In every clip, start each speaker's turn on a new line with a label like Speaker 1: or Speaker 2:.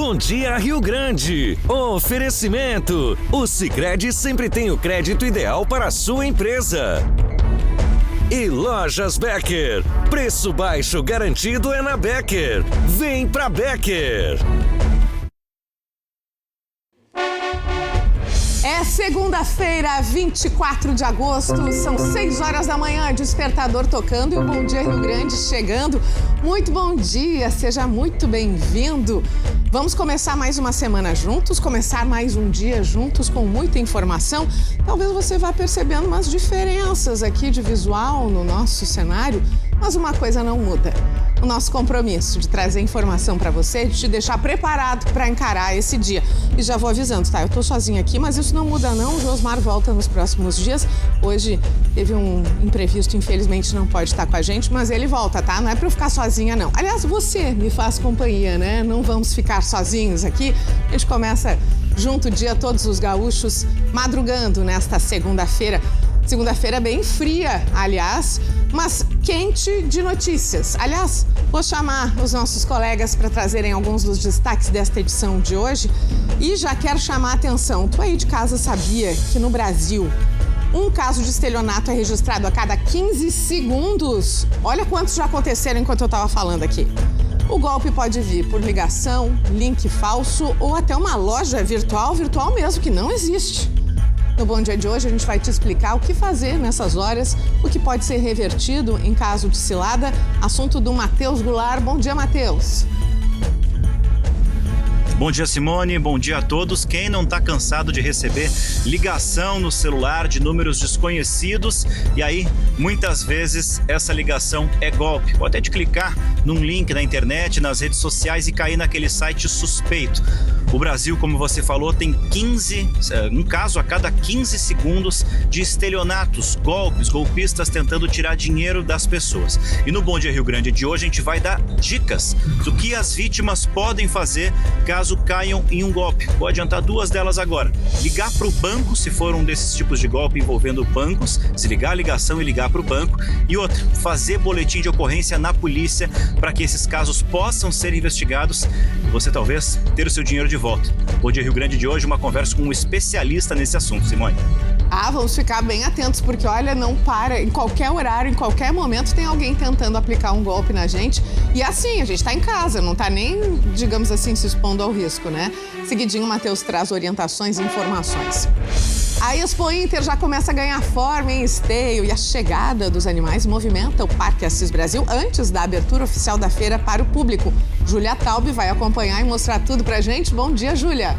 Speaker 1: Bom Dia Rio Grande. Oferecimento. O Sicredi sempre tem o crédito ideal para a sua empresa. E Lojas Becker. Preço baixo garantido é na Becker. Vem pra Becker.
Speaker 2: É segunda-feira, 24 de agosto, são 6 horas da manhã, despertador tocando e o Bom Dia Rio Grande chegando. Muito bom dia, seja muito bem-vindo. Vamos começar mais uma semana juntos, começar mais um dia juntos com muita informação. Talvez você vá percebendo umas diferenças aqui de visual no nosso cenário, mas uma coisa não muda. O nosso compromisso de trazer informação para você, de te deixar preparado para encarar esse dia. E já vou avisando, tá? Eu tô sozinha aqui, mas isso não muda não. O Josmar volta nos próximos dias. Hoje teve um imprevisto, infelizmente não pode estar com a gente, mas ele volta, tá? Não é para eu ficar sozinha, não. Aliás, você me faz companhia, né? Não vamos ficar sozinhos aqui. A gente começa junto o dia, todos os gaúchos, madrugando nesta segunda-feira. Segunda-feira bem fria, aliás, mas quente de notícias. Aliás, vou chamar os nossos colegas para trazerem alguns dos destaques desta edição de hoje. E já quero chamar a atenção. Tu aí de casa sabia que no Brasil um caso de estelionato é registrado a cada 15 segundos? Olha quantos já aconteceram enquanto eu estava falando aqui. O golpe pode vir por ligação, link falso ou até uma loja virtual mesmo, que não existe. No Bom Dia de hoje, a gente vai te explicar o que fazer nessas horas, o que pode ser revertido em caso de cilada. Assunto do Matheus Goulart. Bom dia, Matheus.
Speaker 3: Bom dia, Simone. Bom dia a todos. Quem não está cansado de receber ligação no celular de números desconhecidos e aí, muitas vezes, essa ligação é golpe. Pode até clicar num link na internet, nas redes sociais e cair naquele site suspeito. O Brasil, como você falou, tem um caso a cada 15 segundos de estelionatos, golpistas tentando tirar dinheiro das pessoas. E no Bom Dia Rio Grande de hoje a gente vai dar dicas do que as vítimas podem fazer caso caiam em um golpe. Vou adiantar duas delas agora. Ligar para o banco, se for um desses tipos de golpe envolvendo bancos, desligar a ligação e ligar para o banco. E outra, fazer boletim de ocorrência na polícia para que esses casos possam ser investigados e você talvez ter o seu dinheiro de volta. Bom Dia Rio Grande de hoje, uma conversa com um especialista nesse assunto, Simone.
Speaker 2: Vamos ficar bem atentos, porque olha, não para, em qualquer horário, em qualquer momento tem alguém tentando aplicar um golpe na gente. E assim, a gente tá em casa, não tá nem, digamos assim, se expondo ao risco, né? Seguidinho, o Matheus traz orientações e informações. A Expo Inter já começa a ganhar forma em esteio e a chegada dos animais movimenta o Parque Assis Brasil antes da abertura oficial da feira para o público. Júlia Taube vai acompanhar e mostrar tudo pra gente. Bom dia, Júlia!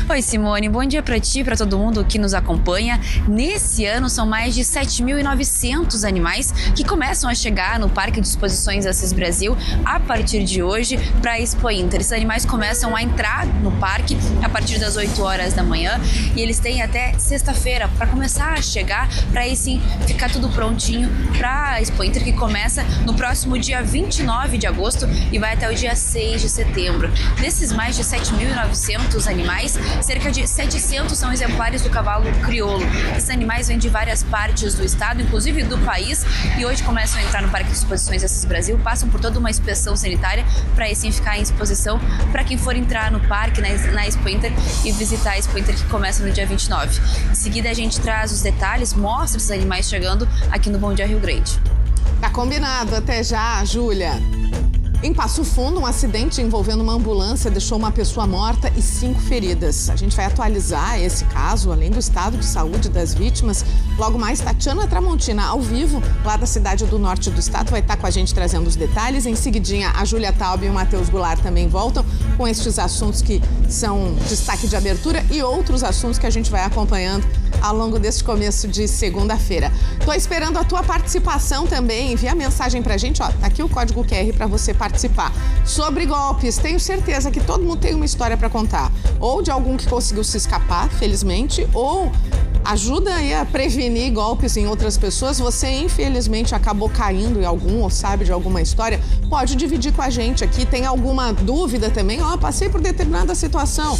Speaker 4: Oi, Simone. Bom dia para ti e para todo mundo que nos acompanha. Nesse ano, são mais de 7.900 animais que começam a chegar no Parque de Exposições Assis Brasil a partir de hoje para a Expo Inter. Esses animais começam a entrar no parque a partir das 8 horas da manhã e eles têm até sexta-feira para começar a chegar, para aí sim ficar tudo prontinho para a Expo Inter, que começa no próximo dia 29 de agosto e vai até o dia 6 de setembro. Desses mais de 7.900 animais, cerca de 700 são exemplares do cavalo crioulo. Esses animais vêm de várias partes do estado, inclusive do país, e hoje começam a entrar no Parque de Exposições Assis Brasil, passam por toda uma inspeção sanitária para aí sim ficar em exposição para quem for entrar no parque, na Expo Inter e visitar a Expo Inter, que começa no dia 29. Em seguida a gente traz os detalhes, mostra esses animais chegando aqui no Bom Dia Rio Grande.
Speaker 2: Tá combinado, até já, Júlia. Em Passo Fundo, um acidente envolvendo uma ambulância deixou uma pessoa morta e 5 feridas. A gente vai atualizar esse caso, além do estado de saúde das vítimas. Logo mais, Tatiana Tramontina, ao vivo, lá da cidade do norte do estado, vai estar com a gente trazendo os detalhes. Em seguidinha, a Júlia Taube e o Matheus Goulart também voltam com estes assuntos que são destaque de abertura e outros assuntos que a gente vai acompanhando ao longo desse começo de segunda-feira. Tô esperando a tua participação também. Envia mensagem pra gente, ó, tá aqui o código QR para você participar. Sobre golpes, tenho certeza que todo mundo tem uma história para contar. Ou de algum que conseguiu se escapar, felizmente, ou ajuda aí a prevenir golpes em outras pessoas. Você, infelizmente, acabou caindo em algum ou sabe de alguma história, pode dividir com a gente aqui. Tem alguma dúvida também? Passei por determinada situação.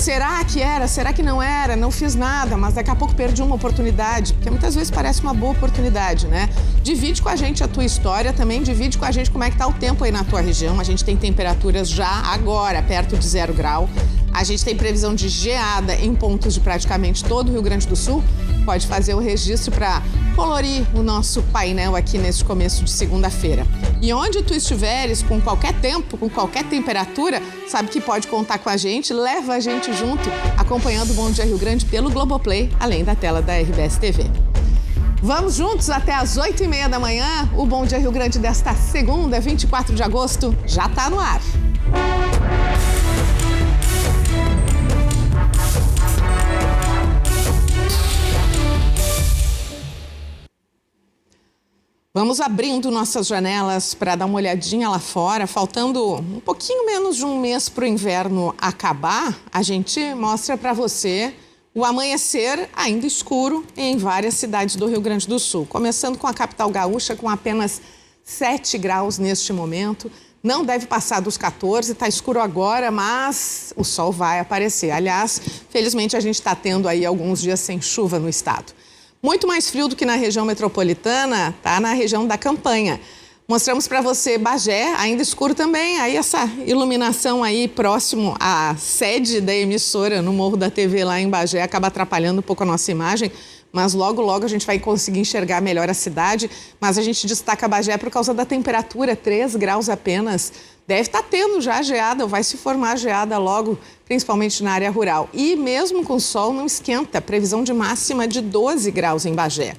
Speaker 2: será que era? Será que não era? Não fiz nada, mas daqui a pouco perdi uma oportunidade, porque muitas vezes parece uma boa oportunidade, né? Divide com a gente a tua história, também divide com a gente como é que tá o tempo aí na tua região. A gente tem temperaturas já agora, perto de 0 grau. A gente tem previsão de geada em pontos de praticamente todo o Rio Grande do Sul. Pode fazer o registro para colorir o nosso painel aqui neste começo de segunda-feira. E onde tu estiveres, com qualquer tempo, com qualquer temperatura, sabe que pode contar com a gente, leva a gente junto, acompanhando o Bom Dia Rio Grande pelo Globoplay, além da tela da RBS TV. Vamos juntos até às 8h30 da manhã. O Bom Dia Rio Grande desta segunda, 24 de agosto, já está no ar. Vamos abrindo nossas janelas para dar uma olhadinha lá fora. Faltando um pouquinho menos de um mês para o inverno acabar, a gente mostra para você o amanhecer ainda escuro em várias cidades do Rio Grande do Sul. Começando com a capital gaúcha, com apenas 7 graus neste momento. Não deve passar dos 14, está escuro agora, mas o sol vai aparecer. Aliás, felizmente a gente está tendo aí alguns dias sem chuva no estado. Muito mais frio do que na região metropolitana, tá na região da Campanha. Mostramos para você Bagé, ainda escuro também. Aí essa iluminação aí próximo à sede da emissora no Morro da TV lá em Bagé acaba atrapalhando um pouco a nossa imagem, mas logo, logo a gente vai conseguir enxergar melhor a cidade. Mas a gente destaca Bagé por causa da temperatura, 3 graus apenas. Deve estar tendo já geada, ou vai se formar geada logo, principalmente na área rural. E mesmo com sol não esquenta, previsão de máxima de 12 graus em Bagé.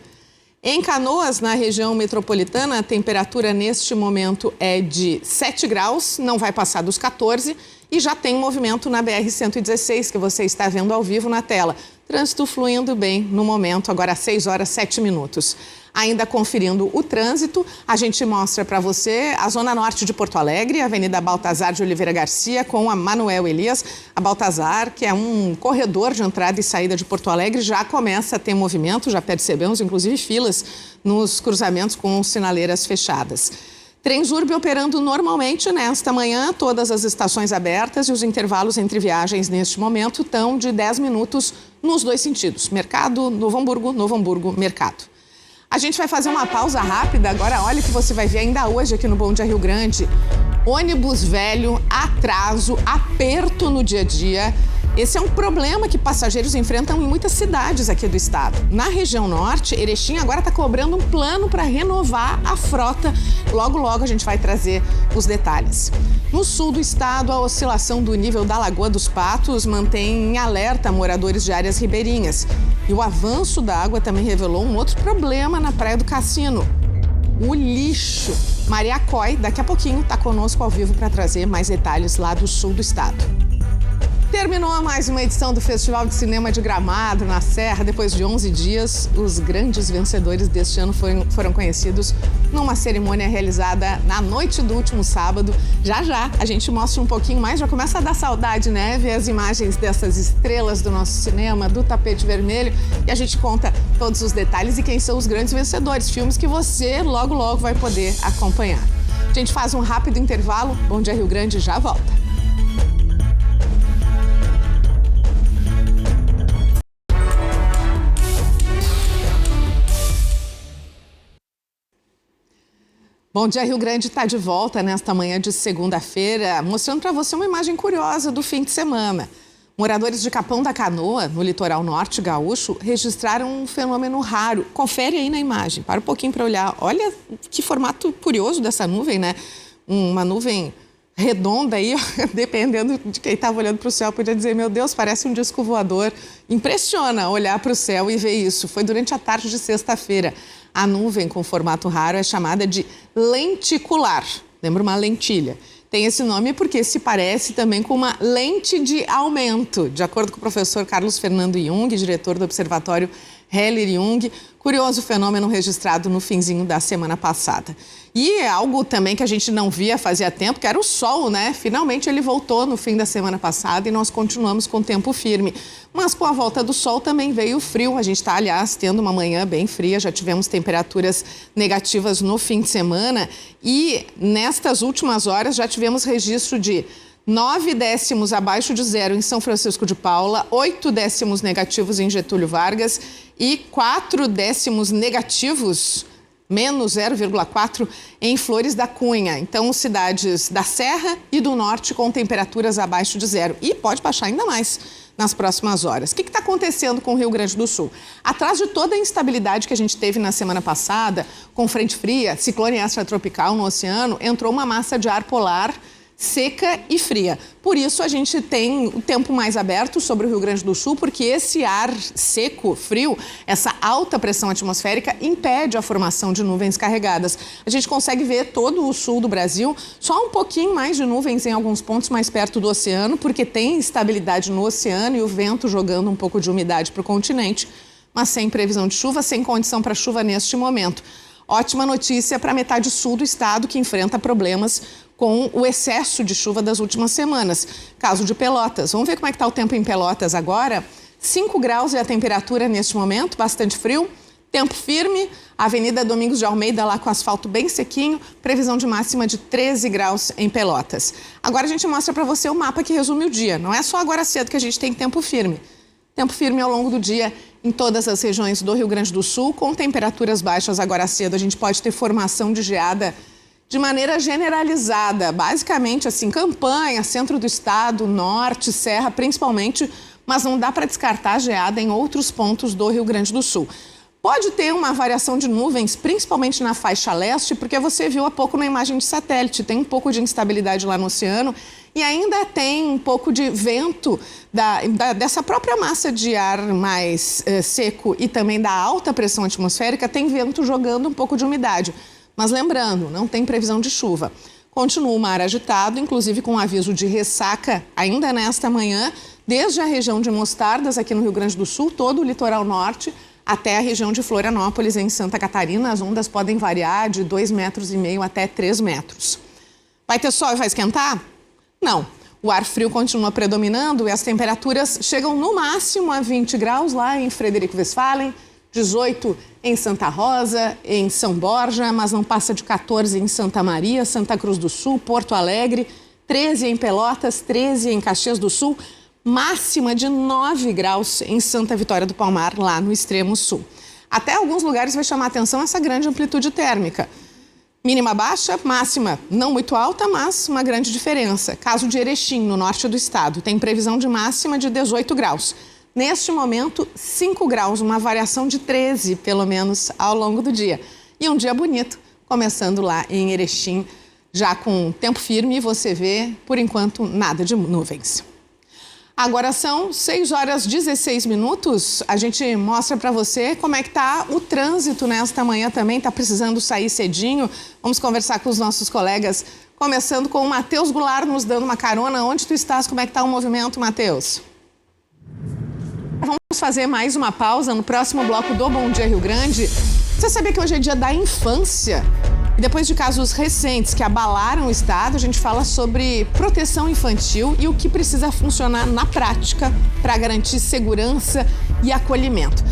Speaker 2: Em Canoas, na região metropolitana, a temperatura neste momento é de 7 graus, não vai passar dos 14 e já tem movimento na BR-116, que você está vendo ao vivo na tela. Trânsito fluindo bem no momento, agora às 6h07. Ainda conferindo o trânsito, a gente mostra para você a Zona Norte de Porto Alegre, a Avenida Baltazar de Oliveira Garcia com a Manuel Elias. A Baltazar, que é um corredor de entrada e saída de Porto Alegre, já começa a ter movimento, já percebemos inclusive filas nos cruzamentos com sinaleiras fechadas. Transurb operando normalmente nesta manhã, todas as estações abertas e os intervalos entre viagens neste momento estão de 10 minutos nos dois sentidos. Mercado, Novo Hamburgo, Mercado. A gente vai fazer uma pausa rápida. Agora, olha o que você vai ver ainda hoje aqui no Bom Dia Rio Grande. Ônibus velho, atraso, aperto no dia a dia. Esse é um problema que passageiros enfrentam em muitas cidades aqui do estado. Na região norte, Erechim agora está cobrando um plano para renovar a frota. Logo, logo a gente vai trazer os detalhes. No sul do estado, a oscilação do nível da Lagoa dos Patos mantém em alerta moradores de áreas ribeirinhas. E o avanço da água também revelou um outro problema na Praia do Cassino: o lixo. Maria Coy, daqui a pouquinho, está conosco ao vivo para trazer mais detalhes lá do sul do estado. Terminou mais uma edição do Festival de Cinema de Gramado, na Serra. Depois de 11 dias, os grandes vencedores deste ano foram conhecidos numa cerimônia realizada na noite do último sábado. Já já a gente mostra um pouquinho mais, já começa a dar saudade, né? Ver as imagens dessas estrelas do nosso cinema, do tapete vermelho. E a gente conta todos os detalhes e quem são os grandes vencedores. Filmes que você logo, logo vai poder acompanhar. A gente faz um rápido intervalo. Bom Dia Rio Grande já volta. Bom Dia Rio Grande está de volta nesta manhã de segunda-feira, mostrando para você uma imagem curiosa do fim de semana. Moradores de Capão da Canoa, no litoral norte gaúcho, registraram um fenômeno raro. Confere aí na imagem, para um pouquinho para olhar. Olha que formato curioso dessa nuvem, né? Uma nuvem redonda aí, dependendo de quem estava olhando para o céu, podia dizer, meu Deus, parece um disco voador. Impressiona olhar para o céu e ver isso. Foi durante a tarde de sexta-feira. A nuvem com formato raro é chamada de lenticular. Lembra uma lentilha? Tem esse nome porque se parece também com uma lente de aumento, de acordo com o professor Carlos Fernando Jung, diretor do Observatório Heller-Jung. Curioso fenômeno registrado no finzinho da semana passada. E é algo também que a gente não via fazia tempo, que era o sol, né? Finalmente ele voltou no fim da semana passada e nós continuamos com tempo firme. Mas com a volta do sol também veio o frio. A gente está, aliás, tendo uma manhã bem fria, já tivemos temperaturas negativas no fim de semana e nestas últimas horas já tivemos registro de 9 décimos abaixo de zero em São Francisco de Paula, 8 décimos negativos em Getúlio Vargas e 4 décimos negativos, menos 0,4, em Flores da Cunha. Então, cidades da Serra e do Norte com temperaturas abaixo de zero. E pode baixar ainda mais nas próximas horas. O que está acontecendo com o Rio Grande do Sul? Atrás de toda a instabilidade que a gente teve na semana passada, com frente fria, ciclone extratropical no oceano, entrou uma massa de ar polar seca e fria. Por isso, a gente tem o tempo mais aberto sobre o Rio Grande do Sul, porque esse ar seco, frio, essa alta pressão atmosférica impede a formação de nuvens carregadas. A gente consegue ver todo o sul do Brasil, só um pouquinho mais de nuvens em alguns pontos mais perto do oceano, porque tem estabilidade no oceano e o vento jogando um pouco de umidade para o continente, mas sem previsão de chuva, sem condição para chuva neste momento. Ótima notícia para a metade sul do estado, que enfrenta problemas com o excesso de chuva das últimas semanas. Caso de Pelotas. Vamos ver como é que está o tempo em Pelotas agora. 5 graus é a temperatura neste momento, bastante frio. Tempo firme, Avenida Domingos de Almeida lá com asfalto bem sequinho. Previsão de máxima de 13 graus em Pelotas. Agora a gente mostra para você o mapa que resume o dia. Não é só agora cedo que a gente tem tempo firme. Tempo firme ao longo do dia em todas as regiões do Rio Grande do Sul, com temperaturas baixas agora cedo. A gente pode ter formação de geada de maneira generalizada, basicamente assim, Campanha, centro do estado, norte, serra principalmente, mas não dá para descartar a geada em outros pontos do Rio Grande do Sul. Pode ter uma variação de nuvens, principalmente na faixa leste, porque você viu há pouco na imagem de satélite, tem um pouco de instabilidade lá no oceano e ainda tem um pouco de vento dessa própria massa de ar mais seco e também da alta pressão atmosférica, tem vento jogando um pouco de umidade. Mas lembrando, não tem previsão de chuva. Continua o mar agitado, inclusive com aviso de ressaca ainda nesta manhã, desde a região de Mostardas, aqui no Rio Grande do Sul, todo o litoral norte, até a região de Florianópolis, em Santa Catarina. As ondas podem variar de 2,5 metros até 3 metros. Vai ter sol e vai esquentar? Não. O ar frio continua predominando e as temperaturas chegam no máximo a 20 graus lá em Frederico Westphalen, 18 em Santa Rosa, em São Borja, mas não passa de 14 em Santa Maria, Santa Cruz do Sul, Porto Alegre, 13 em Pelotas, 13 em Caxias do Sul, máxima de 9 graus em Santa Vitória do Palmar, lá no extremo sul. Até alguns lugares vai chamar a atenção essa grande amplitude térmica. Mínima baixa, máxima não muito alta, mas uma grande diferença. Caso de Erechim, no norte do estado, tem previsão de máxima de 18 graus. Neste momento, 5 graus, uma variação de 13, pelo menos, ao longo do dia. E um dia bonito, começando lá em Erechim, já com tempo firme, você vê, por enquanto, nada de nuvens. Agora são 6 horas 16 minutos. A gente mostra para você como é que está o trânsito nesta manhã também. Está precisando sair cedinho. Vamos conversar com os nossos colegas, começando com o Matheus Goulart nos dando uma carona. Onde tu estás? Como é que está o movimento, Matheus? Vamos fazer mais uma pausa no próximo bloco do Bom Dia Rio Grande. Você sabia que hoje é dia da infância? E depois de casos recentes que abalaram o estado, a gente fala sobre proteção infantil e o que precisa funcionar na prática para garantir segurança e acolhimento.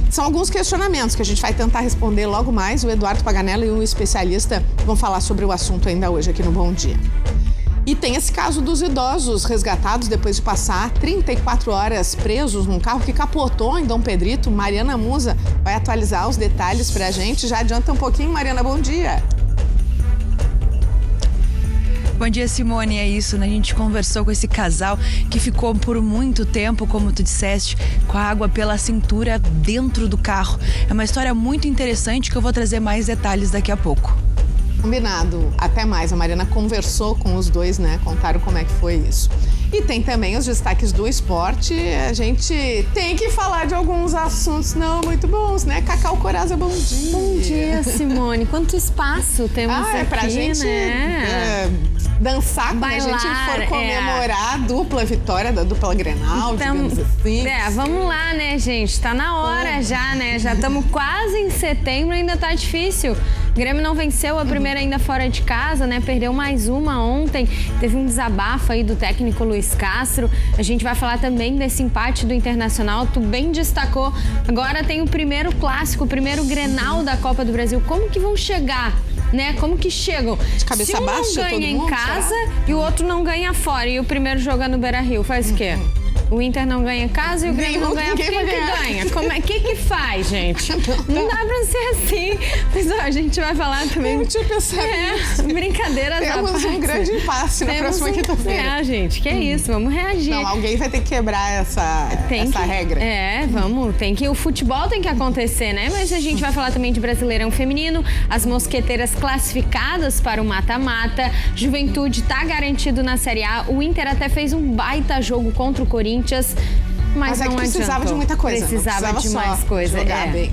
Speaker 2: São alguns questionamentos que a gente vai tentar responder logo mais. O Eduardo Paganella e o especialista vão falar sobre o assunto ainda hoje aqui no Bom Dia. E tem esse caso dos idosos resgatados depois de passar 34 horas presos num carro que capotou em Dom Pedrito. Mariana Musa vai atualizar os detalhes para a gente. Já adianta um pouquinho, Mariana, bom dia.
Speaker 5: Bom dia, Simone. É isso, né? A gente conversou com esse casal que ficou por muito tempo, como tu disseste, com a água pela cintura dentro do carro. É uma história muito interessante que eu vou trazer mais detalhes daqui a pouco.
Speaker 2: Combinado. Até mais. A Mariana conversou com os dois, né? Contaram como é que foi isso. E tem também os destaques do esporte. A gente tem que falar de alguns assuntos não muito bons, né? Cacau Corazza, bom dia.
Speaker 6: Bom dia, Simone. Quanto espaço temos aqui,
Speaker 2: é pra gente,
Speaker 6: né?
Speaker 2: Dançar quando a gente for comemorar a dupla vitória da dupla Grenal, digamos assim.
Speaker 6: Vamos lá, né, gente? Tá na hora já, né? Já estamos quase em setembro, ainda tá difícil. O Grêmio não venceu a primeira ainda fora de casa, né? Perdeu mais uma ontem. Teve um desabafo aí do técnico Luiz Castro. A gente vai falar também desse empate do Internacional. Tu bem destacou. Agora tem o primeiro clássico, o primeiro Grenal da Copa do Brasil. Como que vão chegar? Né? Como que chegam?
Speaker 2: De cabeça
Speaker 6: Se um
Speaker 2: baixa,
Speaker 6: não ganha
Speaker 2: todo
Speaker 6: em
Speaker 2: mundo,
Speaker 6: casa
Speaker 2: será?
Speaker 6: e o outro não ganha fora e o primeiro joga no Beira-Rio, faz o quê? O Inter não ganha em casa e o Grêmio não ganha. Quem que ganha? Como é que faz, gente? Não dá pra ser assim. Mas ó, a gente vai falar também.
Speaker 2: Eu tinha pensado nisso.
Speaker 6: Brincadeiras à
Speaker 2: Temos
Speaker 6: parte.
Speaker 2: um grande impasse na próxima quinta-feira.
Speaker 6: Gente, que é isso, vamos reagir.
Speaker 2: Não, alguém vai ter que quebrar essa regra.
Speaker 6: Vamos, o futebol tem que acontecer, né? Mas a gente vai falar também de Brasileirão Feminino, as mosqueteiras classificadas para o mata-mata, Juventude tá garantido na Série A, o Inter até fez um baita jogo contra o Corinthians, mas
Speaker 2: é
Speaker 6: não
Speaker 2: que precisava
Speaker 6: adiantou.
Speaker 2: de muita coisa.
Speaker 6: Precisava de mais coisa.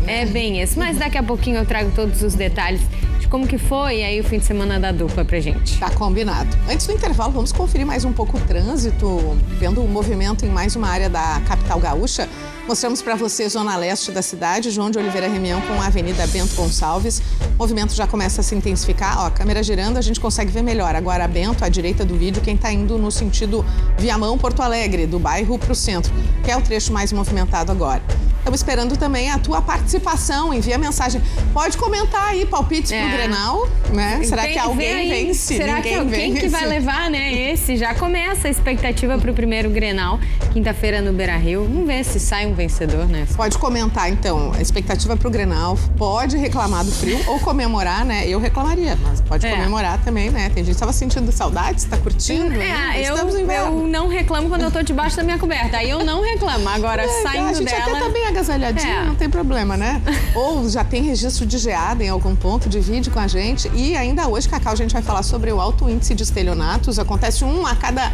Speaker 6: É bem isso. Mas daqui a pouquinho eu trago todos os detalhes de como que foi aí o fim de semana da dupla pra gente.
Speaker 2: Tá combinado. Antes do intervalo, vamos conferir mais um pouco o trânsito, vendo o movimento em mais uma área da capital gaúcha. Mostramos para você Zona Leste da cidade, João de Oliveira Remião com a Avenida Bento Gonçalves. O movimento já começa a se intensificar. Ó, a câmera girando, a gente consegue ver melhor. Agora a Bento, à direita do vídeo, quem está indo no sentido Viamão, Porto Alegre, do bairro para o centro, que é o trecho mais movimentado agora. Estamos esperando também a tua participação. Envia mensagem. Pode comentar aí, palpites pro Grenal, né? Será que alguém vence?
Speaker 6: Será que alguém que vai levar, né? Esse já começa a expectativa pro primeiro Grenal, quinta-feira no Beira-Rio. Vamos ver se sai um vencedor, né?
Speaker 2: Pode comentar, então, a expectativa pro Grenal. Pode reclamar do frio ou comemorar, né? Eu reclamaria, mas pode comemorar também, né? Tem gente que estava sentindo saudades, tá curtindo.
Speaker 6: Eu não reclamo quando eu tô debaixo da minha coberta. Aí eu não reclamo. Agora, saindo
Speaker 2: a gente
Speaker 6: dela...
Speaker 2: até tá bem agasalhadinho, não tem problema, né? Ou já tem registro de geada em algum ponto, divide com a gente. E ainda hoje, Cacau, a gente vai falar sobre o alto índice de estelionatos. Acontece um a cada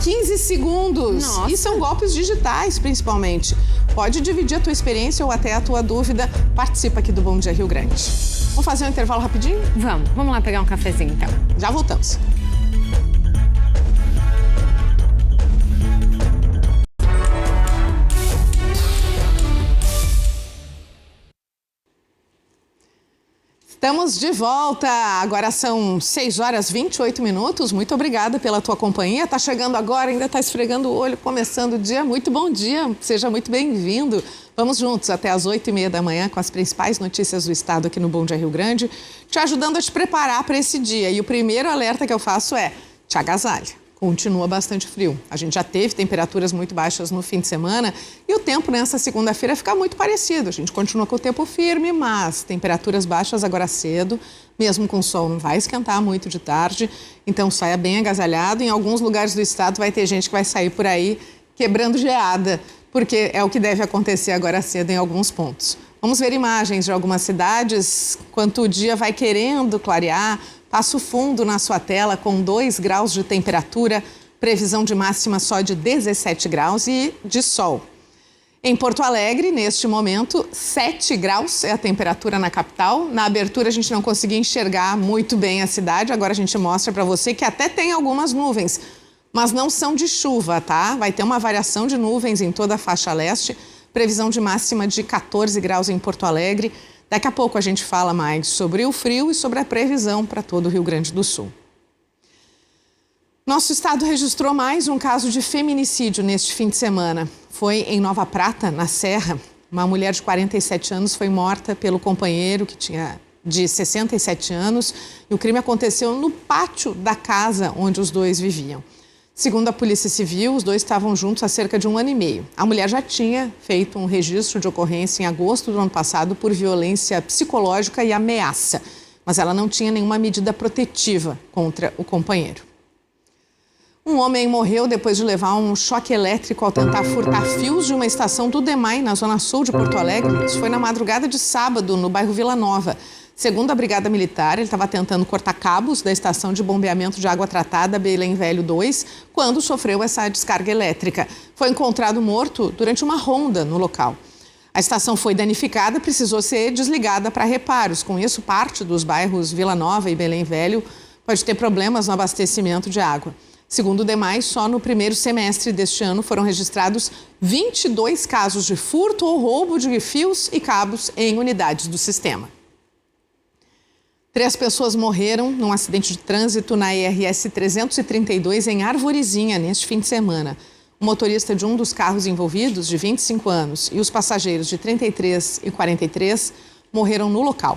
Speaker 2: 15 segundos.
Speaker 6: Nossa.
Speaker 2: E são golpes digitais, principalmente. Pode dividir a tua experiência ou até a tua dúvida. Participa aqui do Bom Dia Rio Grande. Vamos fazer um intervalo rapidinho?
Speaker 6: Vamos lá pegar um cafezinho, então.
Speaker 2: Já voltamos. Estamos de volta, agora são 6 horas e 28 minutos, muito obrigada pela tua companhia, tá chegando agora, ainda tá esfregando o olho, começando o dia, muito bom dia, seja muito bem-vindo. Vamos juntos até as 8h30 da manhã com as principais notícias do estado aqui no Bom Dia Rio Grande, te ajudando a te preparar para esse dia. E o primeiro alerta que eu faço é, te agasalha. Continua bastante frio. A gente já teve temperaturas muito baixas no fim de semana e o tempo nessa segunda-feira fica muito parecido. A gente continua com o tempo firme, mas temperaturas baixas agora cedo, mesmo com sol, não vai esquentar muito de tarde, então saia bem agasalhado. Em alguns lugares do estado vai ter gente que vai sair por aí quebrando geada, porque é o que deve acontecer agora cedo em alguns pontos. Vamos ver imagens de algumas cidades, enquanto o dia vai querendo clarear. Passo Fundo na sua tela com 2 graus de temperatura, previsão de máxima só de 17 graus e de sol. Em Porto Alegre, neste momento, 7 graus é a temperatura na capital. Na abertura a gente não conseguia enxergar muito bem a cidade, agora a gente mostra para você que até tem algumas nuvens, mas não são de chuva, tá? Vai ter uma variação de nuvens em toda a faixa leste, previsão de máxima de 14 graus em Porto Alegre. Daqui a pouco a gente fala mais sobre o frio e sobre a previsão para todo o Rio Grande do Sul. Nosso estado registrou mais um caso de feminicídio neste fim de semana. Foi em Nova Prata, na Serra. Uma mulher de 47 anos foi morta pelo companheiro, que tinha de 67 anos. E o crime aconteceu no pátio da casa onde os dois viviam. Segundo a Polícia Civil, os dois estavam juntos há cerca de 1 ano e meio. A mulher já tinha feito um registro de ocorrência em agosto do ano passado por violência psicológica e ameaça, mas ela não tinha nenhuma medida protetiva contra o companheiro. Um homem morreu depois de levar um choque elétrico ao tentar furtar fios de uma estação do DEMAI, na zona sul de Porto Alegre. Isso foi na madrugada de sábado, no bairro Vila Nova. Segundo a Brigada Militar, ele estava tentando cortar cabos da estação de bombeamento de água tratada Belém Velho 2, quando sofreu essa descarga elétrica. Foi encontrado morto durante uma ronda no local. A estação foi danificada e precisou ser desligada para reparos. Com isso, parte dos bairros Vila Nova e Belém Velho pode ter problemas no abastecimento de água. Segundo o DEMAI, só no primeiro semestre deste ano foram registrados 22 casos de furto ou roubo de fios e cabos em unidades do sistema. 3 pessoas morreram num acidente de trânsito na RS 332 em Arvorezinha neste fim de semana. O motorista de um dos carros envolvidos, de 25 anos, e os passageiros de 33 e 43 morreram no local.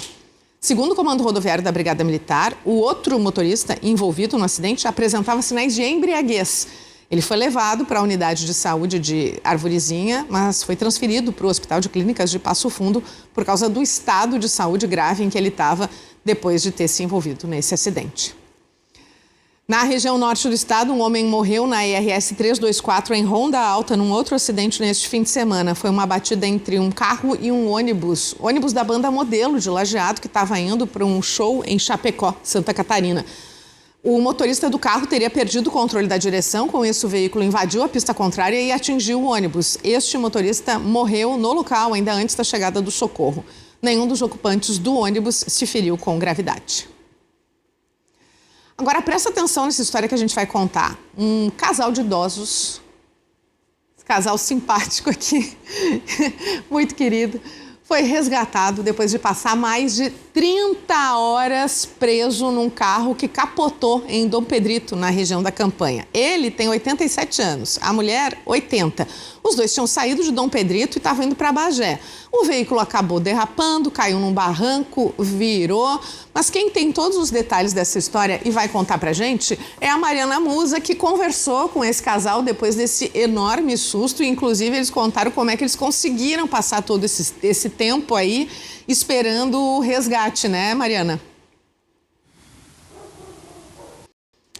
Speaker 2: Segundo o comando rodoviário da Brigada Militar, o outro motorista envolvido no acidente apresentava sinais de embriaguez. Ele foi levado para a unidade de saúde de Arvorezinha, mas foi transferido para o Hospital de Clínicas de Passo Fundo por causa do estado de saúde grave em que ele estava depois de ter se envolvido nesse acidente. Na região norte do estado, um homem morreu na IRS 324 em Ronda Alta num outro acidente neste fim de semana. Foi uma batida entre um carro e um ônibus da banda Modelo de Lajeado, que estava indo para um show em Chapecó, Santa Catarina. O motorista do carro teria perdido o controle da direção, com isso o veículo invadiu a pista contrária e atingiu o ônibus. Este motorista morreu no local ainda antes da chegada do socorro. Nenhum dos ocupantes do ônibus se feriu com gravidade. Agora presta atenção nessa história que a gente vai contar. Um casal de idosos, esse casal simpático aqui, muito querido, foi resgatado depois de passar mais de 30 horas preso num carro que capotou em Dom Pedrito, na região da Campanha. Ele tem 87 anos, a mulher 80. Os dois tinham saído de Dom Pedrito e estavam indo para Bagé. O veículo acabou derrapando, caiu num barranco, virou. Mas quem tem todos os detalhes dessa história e vai contar pra gente é a Mariana Musa, que conversou com esse casal depois desse enorme susto. E, inclusive, eles contaram como é que eles conseguiram passar todo esse tempo aí esperando o resgate, né, Mariana?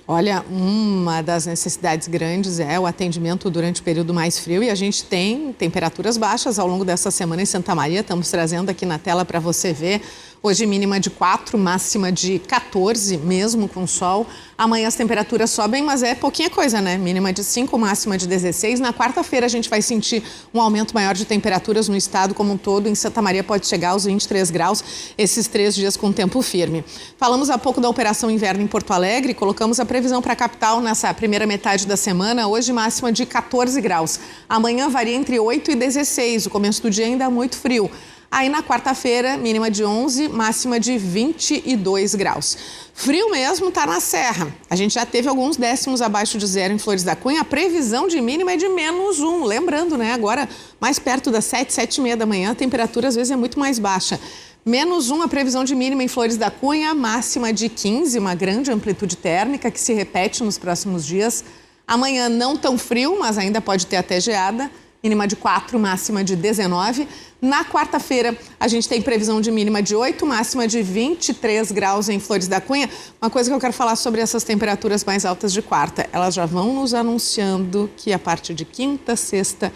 Speaker 2: Olha, uma das necessidades grandes é o atendimento durante o período mais frio e a gente tem temperaturas baixas ao longo dessa semana em Santa Maria. Estamos trazendo aqui na tela para você ver. Hoje mínima de 4, máxima de 14, mesmo com sol. Amanhã as temperaturas sobem, mas é pouquinha coisa, né? Mínima de 5, máxima de 16. Na quarta-feira a gente vai sentir um aumento maior de temperaturas no estado como um todo. Em Santa Maria pode chegar aos 23 graus, esses 3 dias com tempo firme. Falamos há pouco da Operação Inverno em Porto Alegre, colocamos a previsão para a capital nessa primeira metade da semana. Hoje máxima de 14 graus. Amanhã varia entre 8 e 16, o começo do dia ainda muito frio. Aí na quarta-feira, mínima de 11, máxima de 22 graus. Frio mesmo está na Serra. A gente já teve alguns décimos abaixo de zero em Flores da Cunha. A previsão de mínima é de -1. Lembrando, né? Agora, mais perto das 7, 7h30 da manhã, a temperatura às vezes é muito mais baixa. -1 a previsão de mínima em Flores da Cunha, máxima de 15, uma grande amplitude térmica que se repete nos próximos dias. Amanhã não tão frio, mas ainda pode ter até geada. Mínima de 4, máxima de 19. Na quarta-feira, a gente tem previsão de mínima de 8, máxima de 23 graus em Flores da Cunha. Uma coisa que eu quero falar sobre essas temperaturas mais altas de quarta. Elas já vão nos anunciando que a partir de quinta, sexta,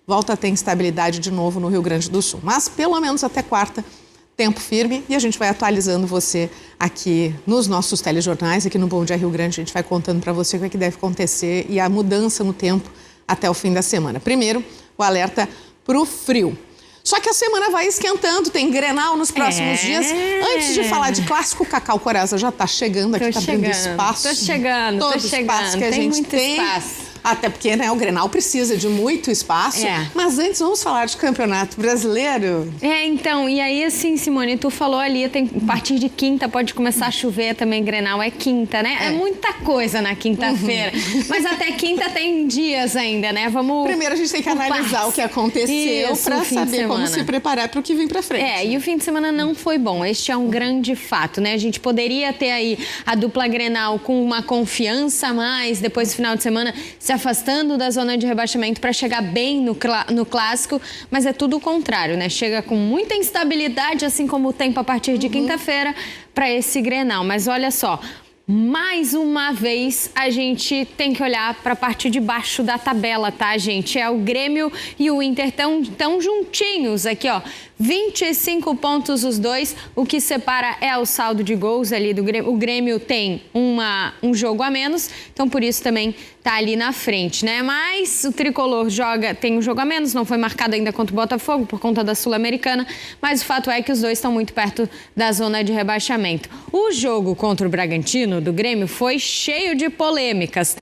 Speaker 2: volta a ter instabilidade de novo no Rio Grande do Sul. Mas pelo menos até quarta, tempo firme. E a gente vai atualizando você aqui nos nossos telejornais, aqui no Bom Dia Rio Grande. A gente vai contando para você o que deve acontecer e a mudança no tempo até o fim da semana. Primeiro, o alerta para o frio. Só que a semana vai esquentando, tem Grenal nos próximos dias. Antes de falar de clássico, Cacau Coraza já está chegando aqui, está abrindo espaço.
Speaker 6: Tô chegando.
Speaker 2: Espaço que a gente tem. Espaço. Até porque, né, o Grenal precisa de muito espaço. Mas antes, vamos falar de Campeonato Brasileiro.
Speaker 6: Então, e aí assim, Simone, tu falou ali, tem, a partir de quinta pode começar a chover também, Grenal é quinta, né? É muita coisa na quinta-feira. Mas até quinta tem dias ainda, né? Vamos...
Speaker 2: Primeiro a gente tem que analisar o que aconteceu para saber como se preparar para o que vem para frente.
Speaker 6: E o fim de semana não foi bom. Este é um grande fato, né? A gente poderia ter aí a dupla Grenal com uma confiança a mais, depois do final de semana se afastando da zona de rebaixamento para chegar bem no clássico, mas é tudo o contrário, né? Chega com muita instabilidade, assim como o tempo a partir de quinta-feira, para esse Grenal. Mas olha só, mais uma vez a gente tem que olhar para a parte de baixo da tabela, tá, gente? É o Grêmio e o Inter tão juntinhos aqui, ó. 25 pontos os dois, o que separa é o saldo de gols ali do Grêmio. O Grêmio tem um jogo a menos, então por isso também tá ali na frente, né? Mas o Tricolor tem um jogo a menos, não foi marcado ainda contra o Botafogo por conta da Sul-Americana, mas o fato é que os dois estão muito perto da zona de rebaixamento. O jogo contra o Bragantino do Grêmio foi cheio de polêmicas.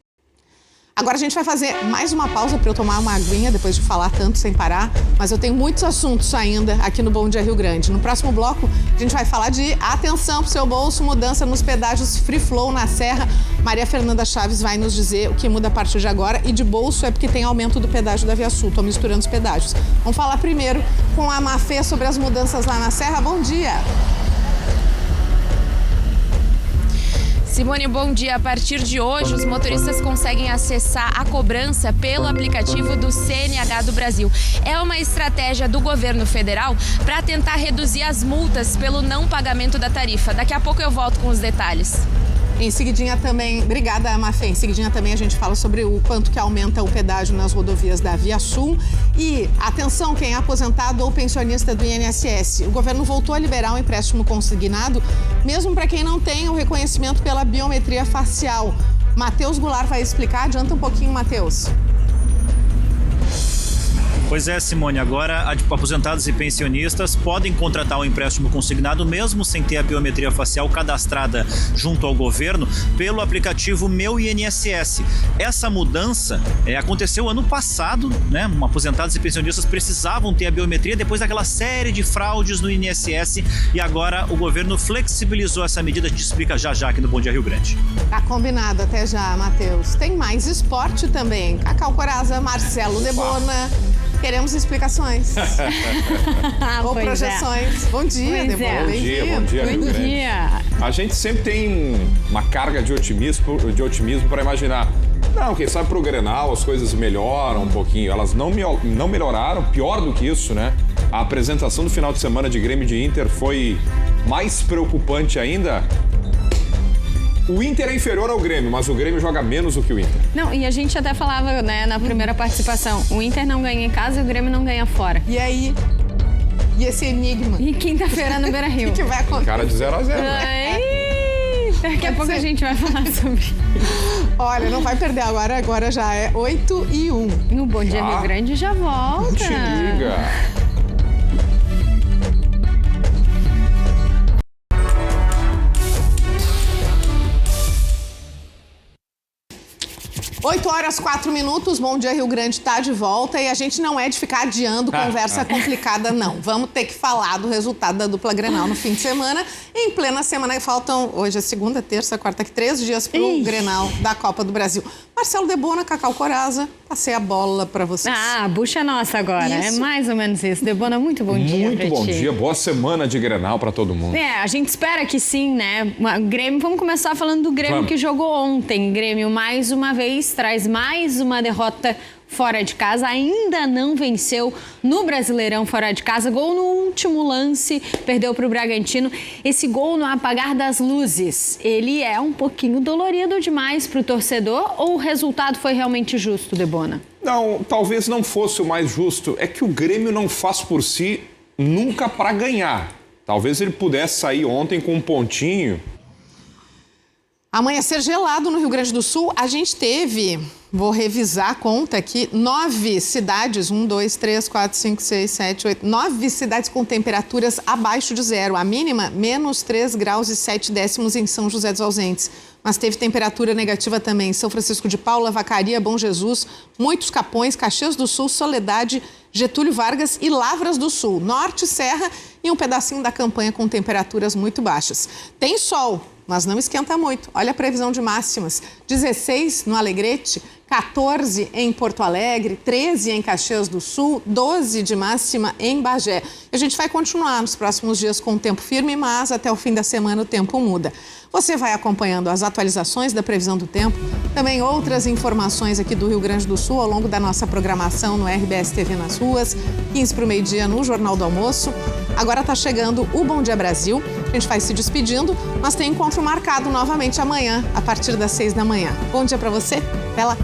Speaker 2: Agora a gente vai fazer mais uma pausa para eu tomar uma aguinha depois de falar tanto sem parar, mas eu tenho muitos assuntos ainda aqui no Bom Dia Rio Grande. No próximo bloco, a gente vai falar de atenção pro seu bolso, mudança nos pedágios Free Flow na Serra. Maria Fernanda Chaves vai nos dizer o que muda a partir de agora, e de bolso é porque tem aumento do pedágio da Via Sul. Tô misturando os pedágios. Vamos falar primeiro com a Mafê sobre as mudanças lá na Serra. Bom dia!
Speaker 4: Simone, bom dia. A partir de hoje, os motoristas conseguem acessar a cobrança pelo aplicativo do CNH do Brasil. É uma estratégia do governo federal para tentar reduzir as multas pelo não pagamento da tarifa. Daqui a pouco eu volto com os detalhes.
Speaker 2: Em seguidinha também, obrigada, Mafê. Em seguidinha também a gente fala sobre o quanto que aumenta o pedágio nas rodovias da Via Sul. E atenção, quem é aposentado ou pensionista do INSS. O governo voltou a liberar o empréstimo consignado, mesmo para quem não tem o reconhecimento pela biometria facial. Matheus Goulart vai explicar. Adianta um pouquinho, Matheus.
Speaker 3: Pois é, Simone, agora aposentados e pensionistas podem contratar o empréstimo consignado mesmo sem ter a biometria facial cadastrada junto ao governo pelo aplicativo Meu INSS. Essa mudança aconteceu ano passado, né? Aposentados e pensionistas precisavam ter a biometria depois daquela série de fraudes no INSS, e agora o governo flexibilizou essa medida. A gente explica já aqui no Bom Dia Rio Grande.
Speaker 2: Tá combinado, até já, Matheus. Tem mais esporte também. Cacau Corazza, Marcelo Debona. Queremos explicações. Ou projeções. Bom dia, Debona.
Speaker 7: Bom dia, Rio Grande. A gente sempre tem uma carga de otimismo para imaginar. Não, quem sabe pro Grenal as coisas melhoram um pouquinho. Elas não melhoraram, pior do que isso, né? A apresentação do final de semana de Grêmio e de Inter foi mais preocupante ainda. O Inter é inferior ao Grêmio, mas o Grêmio joga menos do que o Inter.
Speaker 6: Não, e a gente até falava, né, na primeira participação, o Inter não ganha em casa e o Grêmio não ganha fora.
Speaker 2: E aí? E esse enigma?
Speaker 6: E quinta-feira no Beira-Rio.
Speaker 2: O que vai acontecer?
Speaker 7: Cara de 0 a 0, né?
Speaker 6: Daqui a pouco a gente vai falar sobre.
Speaker 2: Olha, não vai perder agora já é 8h01.
Speaker 6: No Bom Dia Rio Grande já volta.
Speaker 7: Te liga.
Speaker 2: 8h04. Bom Dia Rio Grande está de volta e a gente não é de ficar adiando conversa complicada, não. Vamos ter que falar do resultado da dupla Grenal no fim de semana. Em plena semana, faltam hoje é segunda, terça, quarta, 3 dias para o Grenal da Copa do Brasil. Marcelo Debona, Cacau Corazza, passei a bola para vocês.
Speaker 6: Ah, a bucha é nossa agora. Isso. É mais ou menos isso. Debona, muito bom dia.
Speaker 7: Muito bom dia, boa semana de Grenal para todo mundo.
Speaker 6: A gente espera que sim, né? Grêmio, vamos começar falando do Grêmio que jogou ontem. Grêmio, mais uma vez, traz mais uma derrota fora de casa, ainda não venceu no Brasileirão fora de casa, gol no último lance, perdeu para o Bragantino. Esse gol no apagar das luzes, ele é um pouquinho dolorido demais para o torcedor ou o resultado foi realmente justo, Debona?
Speaker 7: Não, talvez não fosse o mais justo, é que o Grêmio não faz por si nunca para ganhar. Talvez ele pudesse sair ontem com um pontinho.
Speaker 2: Amanhecer gelado no Rio Grande do Sul, a gente teve, vou revisar a conta aqui, 9 cidades, 1, 2, 3, 4, 5, 6, 7, 8, 9 cidades com temperaturas abaixo de zero. A mínima, menos 3 graus e 7 décimos em São José dos Ausentes. Mas teve temperatura negativa também em São Francisco de Paula, Vacaria, Bom Jesus, Muitos Capões, Caxias do Sul, Soledade, Getúlio Vargas e Lavras do Sul. Norte, Serra e um pedacinho da Campanha com temperaturas muito baixas. Tem sol, mas não esquenta muito. Olha a previsão de máximas. 16 no Alegrete, 14 em Porto Alegre, 13 em Caxias do Sul, 12 de máxima em Bagé. A gente vai continuar nos próximos dias com o tempo firme, mas até o fim da semana o tempo muda. Você vai acompanhando as atualizações da previsão do tempo, também outras informações aqui do Rio Grande do Sul ao longo da nossa programação no RBS TV nas ruas, 15 para o meio-dia no Jornal do Almoço. Agora está chegando o Bom Dia Brasil. A gente vai se despedindo, mas tem encontro marcado novamente amanhã, a partir das 6 da manhã. Bom dia para você. Até lá.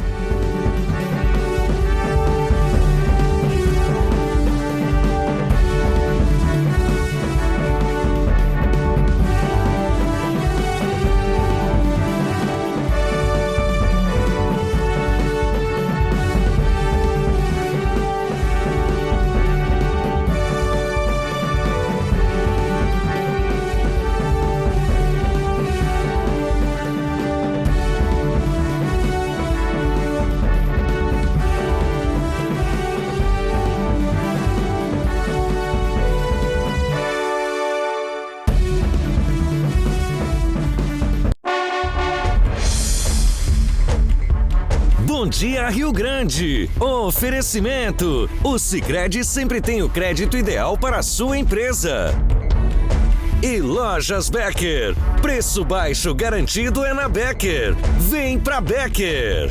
Speaker 1: Bom Dia Rio Grande. Oferecimento. O Sicredi sempre tem o crédito ideal para a sua empresa. E Lojas Becker. Preço baixo garantido é na Becker. Vem pra Becker.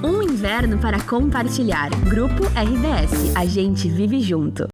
Speaker 8: Um inverno para compartilhar. Grupo RBS. A gente vive junto.